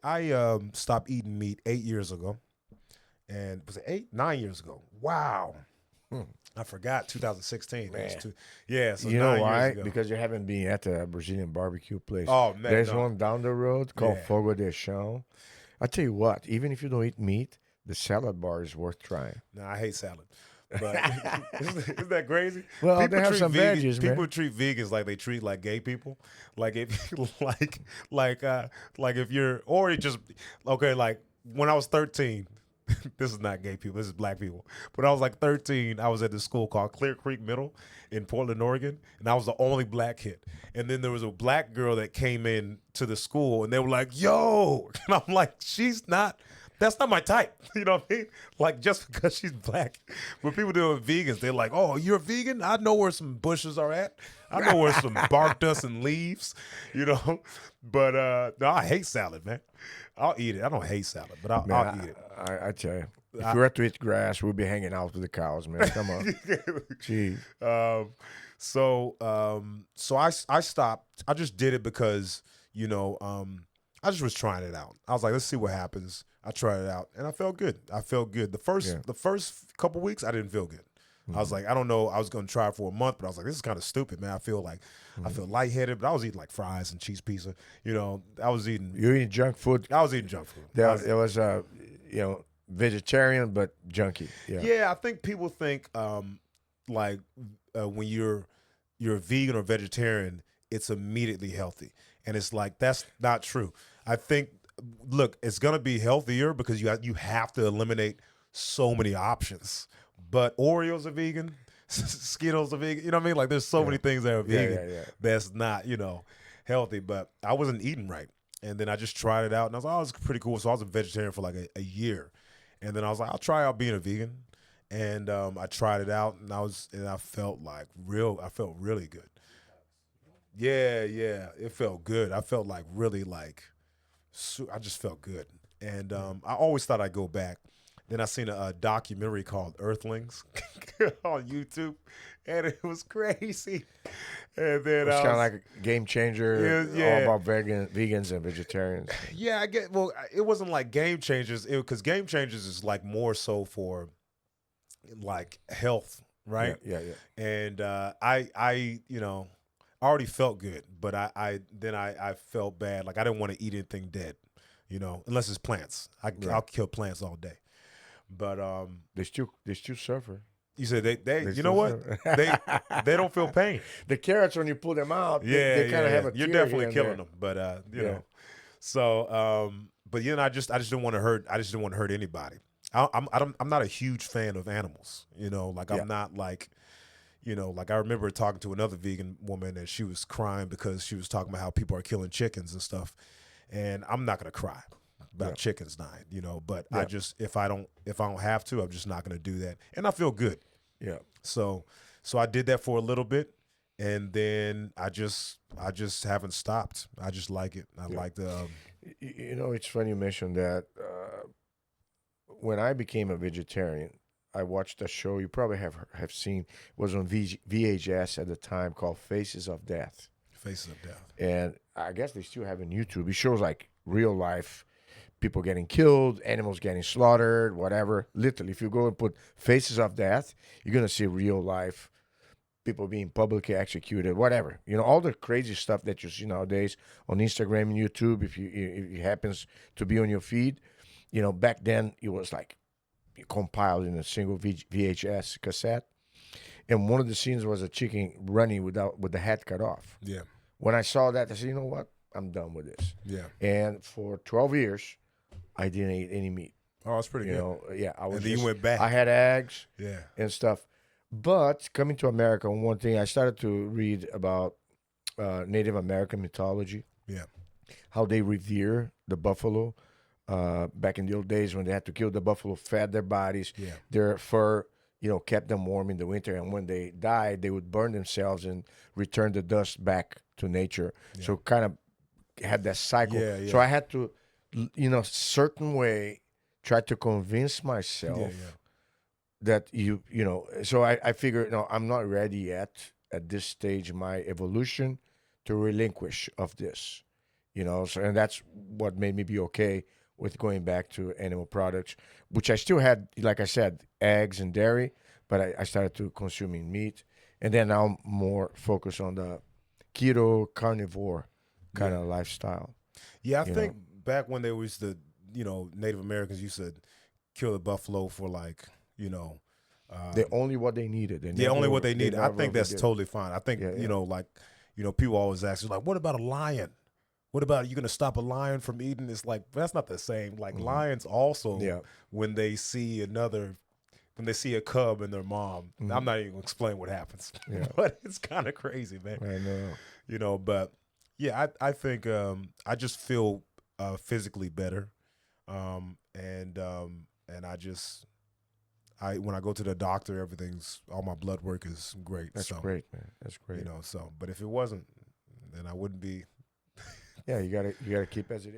I stopped eating meat 8 years ago, and was it 8, 9 years ago? Wow, Hmm. I forgot 2016. It was Man. yeah, so You know 9 years why? ago. Because you haven't been at the Brazilian barbecue place. Oh man, There's no, one down the road called yeah, Fogo de Chão. I tell you what, even if you don't eat meat, the salad bar is worth trying. no, I hate salad. But isn't that crazy? Well, they have some veggies, People man. treat vegans like they treat like gay people. Like if like like if you're or you just okay, like when I was 13, this is not gay people, this is black people. When I was like 13, I was at this school called Clear Creek Middle in Portland, Oregon, and I was the only black kid. And then there was a black girl that came in to the school and they were like, yo, and I'm like, she's not that's not my type. You know what I mean? Like just because she's black. When people do it with vegans, they're like, oh, you're a vegan? I know where some bushes are at. I know where some bark dust and leaves, you know? But no, I hate salad, man. I'll eat it. I don't hate salad, but I'll Man, eat it. I tell you, if I- we were to eat grass, we'd be hanging out with the cows, man. Come on. Jeez. So I stopped. I just did it because, I just was trying it out. I was like, let's see what happens. I tried it out and I felt good. I felt good. The first couple weeks I didn't feel good. I was like, I don't know. I was gonna try it for a month, but I was like, this is kind of stupid, man. I feel lightheaded, but I was eating like fries and cheese pizza. I was eating. You eating junk food? I was eating junk food. It was vegetarian but junky. Yeah. Yeah, I think people think when you're a vegan or vegetarian, it's immediately healthy, and it's like that's not true. I think, look, it's gonna be healthier because you have to eliminate so many options. But Oreos are vegan, Skittles are vegan. You know what I mean? Like there's so many things that are vegan that's not healthy. But I wasn't eating right, and then I just tried it out, and I was like, oh, it's pretty cool. So I was a vegetarian for like a year. And then I was like, I'll try out being a vegan. And I tried it out and I felt really good. Yeah, yeah. It felt good. I felt like really I just felt good. And I always thought I'd go back. Then I seen a documentary called Earthlings on YouTube, and it was crazy. And then It's kind of like a game changer, all about vegans and vegetarians. Yeah, I get. Well, it wasn't like Game Changers, because Game Changers is like more so for like health, right? Yeah. And I already felt good, but I felt bad. Like I didn't want to eat anything dead, unless it's plants. I'll kill plants all day. But They still suffer. you said they you know what they don't feel pain. The carrots, when you pull them out, Yeah, they kind of have a you're tear definitely here and killing there. them, but so but I just didn't want to hurt. I just didn't want to hurt anybody. I'm not a huge fan of animals. I'm not like. Like I remember talking to another vegan woman and she was crying because she was talking about how people are killing chickens and stuff. And I'm not gonna cry about chickens dying, but I just if I don't have to, I'm just not gonna do that. And I feel good. Yeah. So I did that for a little bit, and then I just haven't stopped. I just like it. I like the It's funny you mentioned that. When I became a vegetarian, I watched a show you probably have seen. It was on VHS at the time called Faces of Death. Faces of Death. And I guess they still have it on YouTube. It shows like real life people getting killed, animals getting slaughtered, whatever. Literally, if you go and put Faces of Death, you're going to see real life people being publicly executed, whatever. All the crazy stuff that you see nowadays on Instagram and YouTube, if it happens to be on your feed. Back then it was like compiled in a single VHS cassette. And one of the scenes was a chicken running with the head cut off. Yeah. When I saw that, I said, you know what? I'm done with this. Yeah. And for 12 years, I didn't eat any meat. Oh, that's pretty good. Yeah. I was. And then you went back. I had eggs. Yeah. And stuff. But coming to America, one thing I started to read about Native American mythology. Yeah. How they revere the buffalo. Back in the old days when they had to kill the buffalo, fed their bodies, their fur, kept them warm in the winter. And when they died, they would burn themselves and return the dust back to nature. Yeah. So kind of had that cycle. Yeah. So I had to, certain way, try to convince myself that so I figured, no, I'm not ready yet at this stage in my evolution to relinquish of this. So, and that's what made me be okay with going back to animal products, which I still had, like I said, eggs and dairy, but I started to consuming meat, and then now I'm more focused on the keto carnivore kind Yeah. of lifestyle. Yeah, I You know, think back when there was the, Native Americans used to kill the buffalo for like, they um, only what they needed. yeah, only what they They needed. I never think that's overdid. totally fine. I think, Yeah, yeah. like, people always ask, like, what about a lion? What about you going to stop a lion from eating? It's like, that's not the same. Like, Hmm. lions also, Yeah. when they see when they see a cub and their mom, Hmm. I'm not even going to explain what happens, Yeah. but it's kind of crazy, man. I know. But yeah, I think I just feel physically better, and when I go to the doctor, all my blood work is great. That's So great, man. That's great. but if it wasn't, then I wouldn't be. Yeah, you gotta keep as it is.